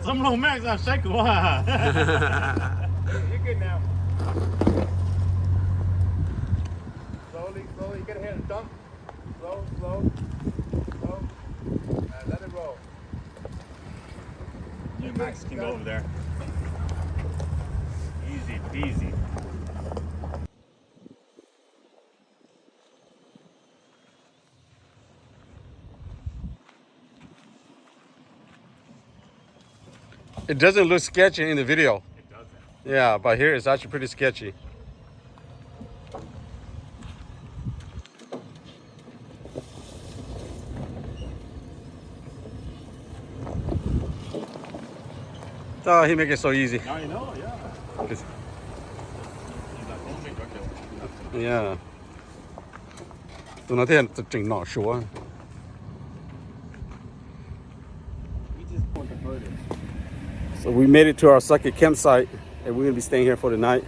Some little Max are shake You're good now. Slowly, slowly. Get ahead and dump. Slow, slow, slow. Let it roll. Yeah, Max can go over there. Easy peasy. It doesn't look sketchy in the video. It doesn't. Yeah, but here it's actually pretty sketchy. Oh, he make it so easy. I know, yeah. Yeah. 昨天整闹说。So we made it to our second campsite, and we're gonna be staying here for the night.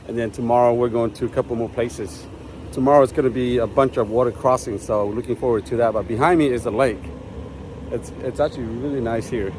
And then tomorrow we're going to a couple more places. Tomorrow it's gonna be a bunch of water crossings, so looking forward to that. But behind me is a lake. It's actually really nice here.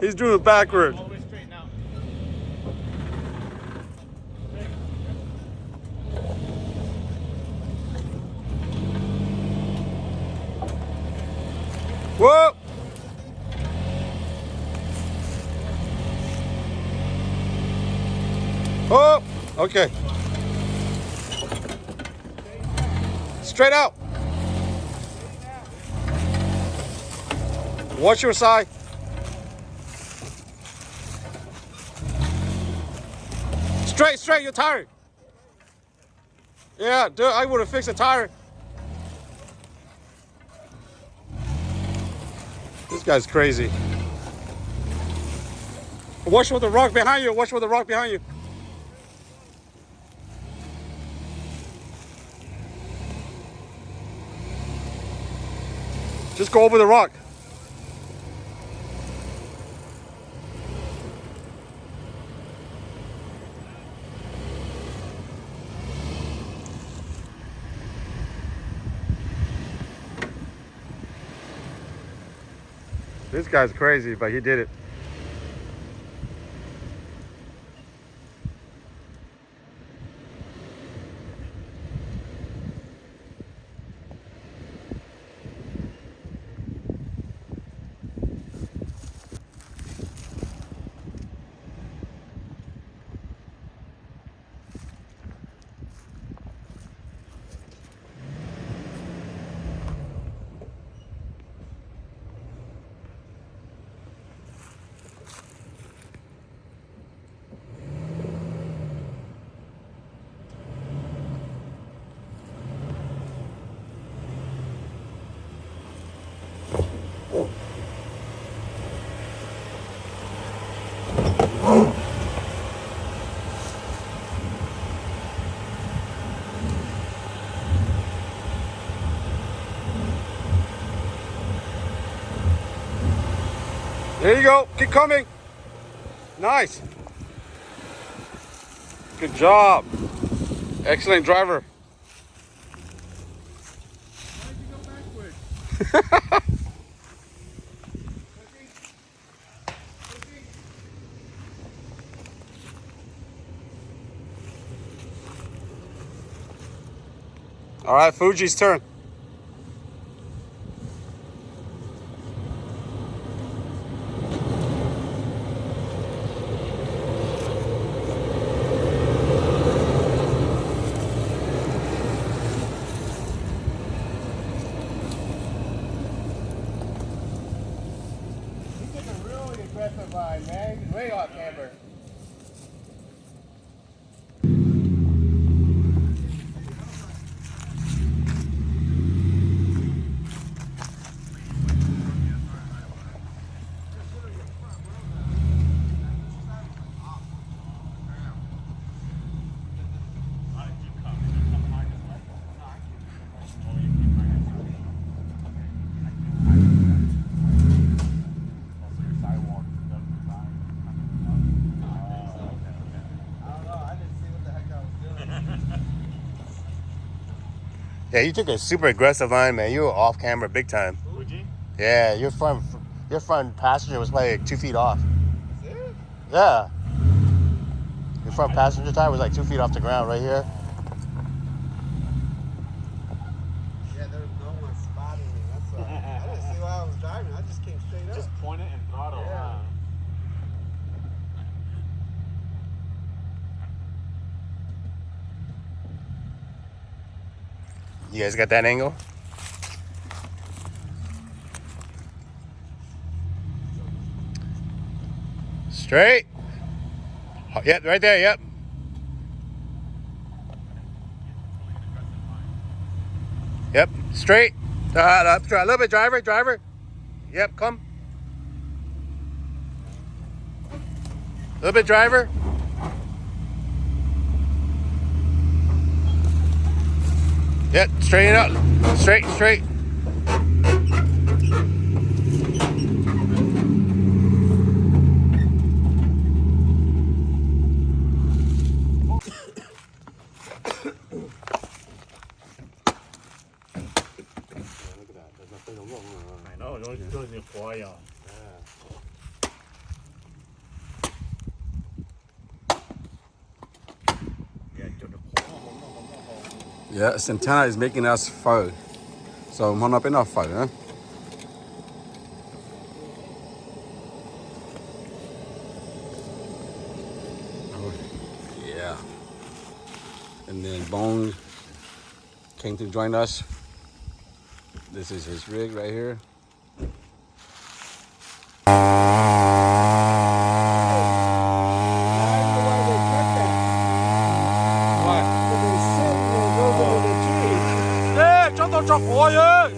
He's doing it backward. Always straighten out. Whoa! Oh, okay. Straight out. Watch your side. Straight, straight, you're tired. Yeah, dude, I would have fixed the tire. This guy's crazy. Watch for the rock behind you. Watch for the rock behind you. Just go over the rock. This guy's crazy, but he did it. There you go. Keep coming. Nice. Good job. Excellent driver. Why did you go backwards? All right, Fuji's turn. aggressive line, man. He's way off camber. Yeah, you took a super aggressive line, man. You were off camera big time. Would you? Yeah, your front passenger was probably like 2 feet off. Is it? Yeah. Your front passenger tire was like 2 feet off the ground right here. Yeah, there was no one spotting me. That's why. I didn't see why I was driving. I just came straight up. Just point it and throttle. Yeah. You guys got that angle? Straight. Oh, yep, right there, yep. Yep, straight. Up, a little bit, driver. Yep, come. A little bit, driver. Yep, straighten up. Straight. I know, those are quiet. Yeah, Santana is making us pho. So, món up enough pho, huh? Oh, yeah. And then Bone came to join us. This is his rig right here. Cho khỏi ơi.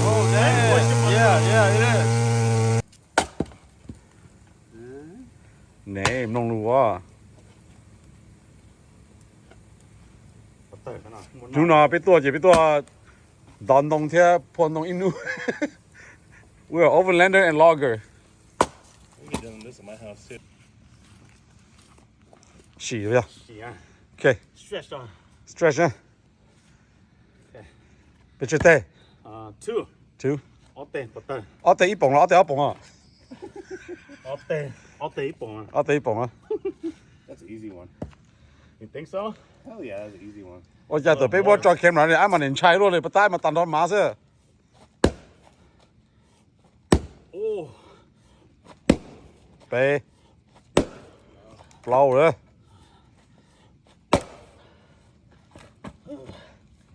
Oh, yeah, it is. Nè, em nông luôn quá. Chú nào biết tua đón đông theo phồn đông inu. We are Overlander and Logger. We be doing this at my house too. 洗了呀 Yeah. Okay, Stretched on. stretch, huh? Okay. Biết chưa tê? Two. Two. All day, but then. 我第一磅啦，我第一磅啊， All day. All day, born. 我第一磅啊。 That's an easy one. You think so? Hell yeah, that's an easy one. 我日就俾我再 camera 你啱問人砌咯，你不帶咪彈到馬啫。 Oh. 俾，blow 咧，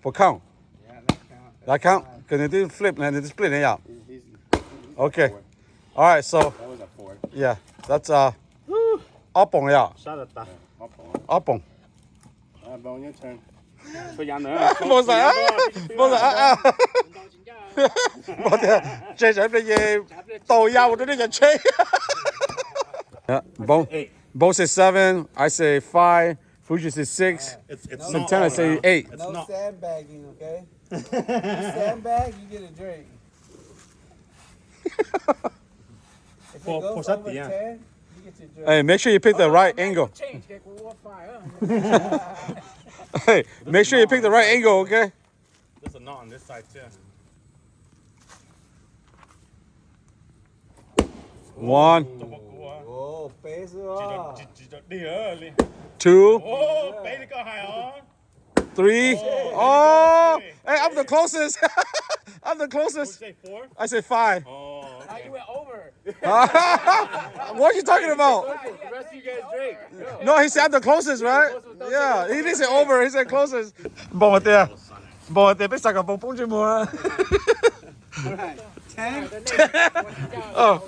不 count， Yeah, that count. that count，跟你啲 flip 呢，你啲 split 你有。 Okay, Four. all right, so That was a 4. yeah, that's 一磅呀， Shut it down. 一磅。 Alright, Bone, your turn. 出人啊！冇實啊，冇實啊。我哋借咗啲嘢導遊嗰啲人吹。Yeah, Bo says 7, I say 5, Fuji says 6, It's Santana say 8. It's No not. sandbagging, okay? You sandbag, you get a drink. If it goes Push up over the 10, end. you get your drink. Hey, make sure you pick the right angle. Hey, make sure you pick the right angle, okay? There's a knot on this side too. 1, 哦，肥是吧？ 2, 哦，俾你個係哦。 3. Oh, hey, I'm the closest. I'm the closest. Say 4. I say 5. Oh. How you went over? What are you talking about? The rest of you guys drink. Go. No, he said the closest, right? Yeah, he didn't say over, he said closest. Bon there. Bon there, biết sao cả bông bông chứ mua. Alright, 10. Oh,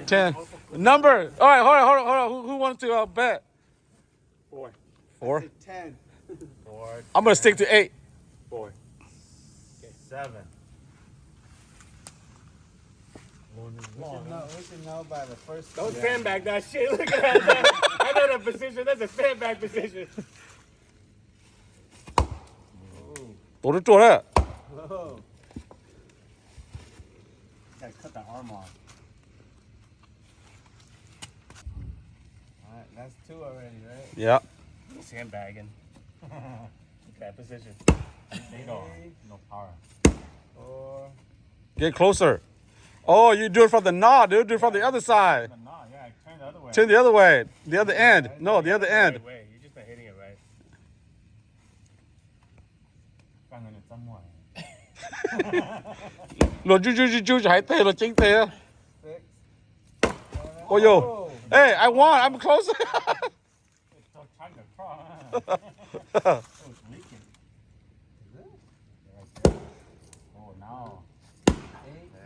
10. Number. All right, hold on. Who wants to bet? 4. 4? 10. 4. I'm gonna stick to 8. 4. 7. We should know by the first. Don't sandbag that shit. Look at that. I know that position. That's a sandbag position. Tôi chua đấy. Oh. Gotta cut the arm off. Alright, that's 2 already, right? Yeah. Sandbagging. That position. No power. 4. Get closer. Oh, you do it from the knot, dude. Do it from the other side. But no, yeah, turn the other way. Turn the other way. The other end. No, the other end. Right way. You just been hitting it right. Banging it somewhere. Rồi chú hãy tê rồi chính tê. 6. 7. Oh yo. Hey, I won. I'm closer. It's so tight to crawl. Oh, it's leaking. Is it? Right there. Oh, no. 8.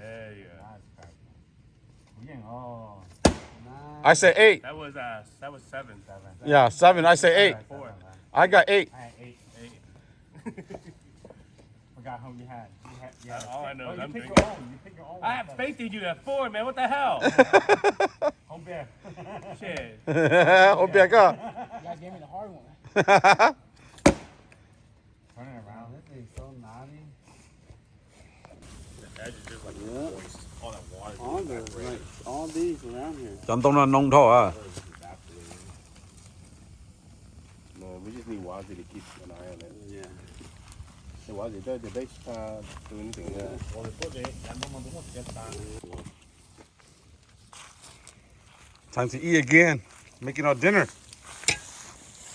There you go. Nice crack. Oh. 9. I say 8. That was 7. Yeah, 7. I say 8. 4. I got 8. I had 8. Forgot how you had. You had All I know oh, is you I'm pick drinking. your own. You pick your own. I have faith in you at 4, man. What the hell? Home beer. Shit. Oh, back up. You guys gave me the hard one. Turn it Wow, around. this thing's so naughty. The edge is just like moist. All that water. All the, like, all these around here. Chẳng tông là nông thổ à. No, we just need Wazzy to keep an eye on it. Yeah. Hey, Wazzy, did they do anything there? Well, después de ya no mandamos ya está. Time to eat again. Making our dinner.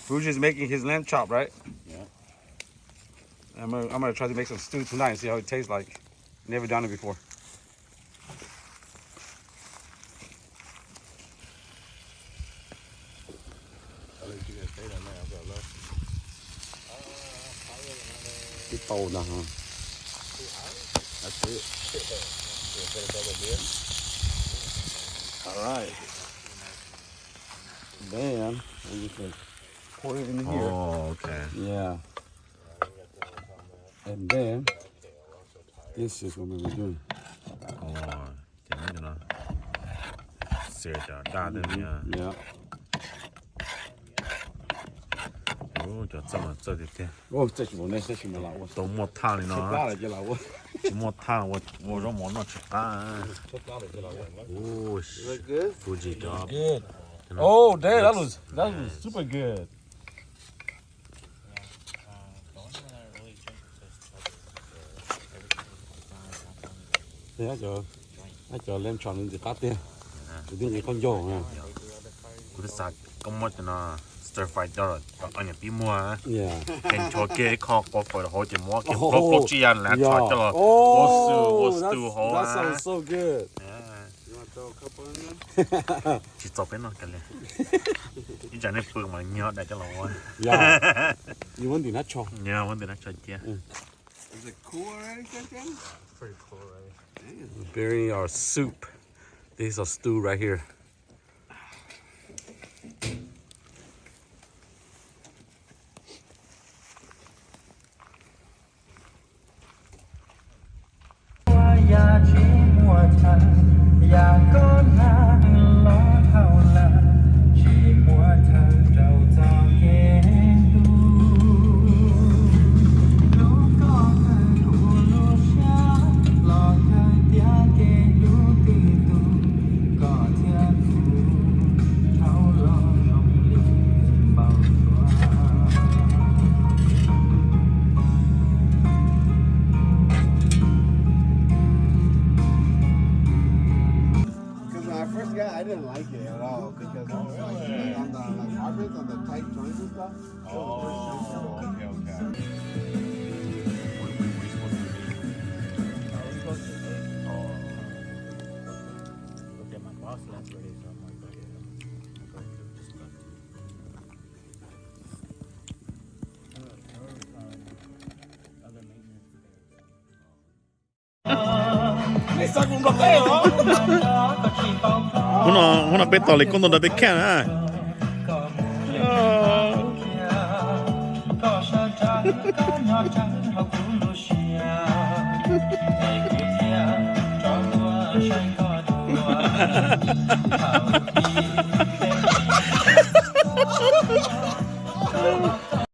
Rouge is making his lamb chop, right? Yeah. I'm gonna try to make some stew tonight and see how it tastes like. Never done it before. I'll let you guys stay down there. I've got love. Cái tàu nè hả? That's it. All right. Then we just like pour it in here. Oh, okay. Yeah. And then this is what we were doing. Oh, cái này nó sệt đa đấy nha. Yeah. Oh, cho这么这的天， Oh,这是我那这是没老我。都没烫的吃辣呢，了就老我。没烫我让我那吃干。吃辣了就老我。Oh, Look good? Fuji job. Good. Oh, damn, that was super good. Thế cho lem tròn lên thì cắt đi. Thì cái gì con dầu nha. Cứ sạch công mất nó stir fried đó, anh em bị mua. Yeah. Cái chỗ kia khó có phải là hỏi chỉ mua cái Oh, bốc chỉ ăn là yeah. cho là Oh, what's too hot. that sounds so good. You want to throw a couple in there? Chỉ chọc cái nó cái này. Chỉ chẳng nên phương mà nhớ để cho nó. Yeah. You want the nacho? Nhớ vấn đề nó cho kia. Is it cool already, Ken? Pretty cool, right? Burying our soup. This is our stew right here. Because when I first got it, I didn't like it at all. Because it was like, on the like, carpets, on the tight joints and stuff. So it was very sensitive. Okay. Hon har bett alle con donde te kan ha.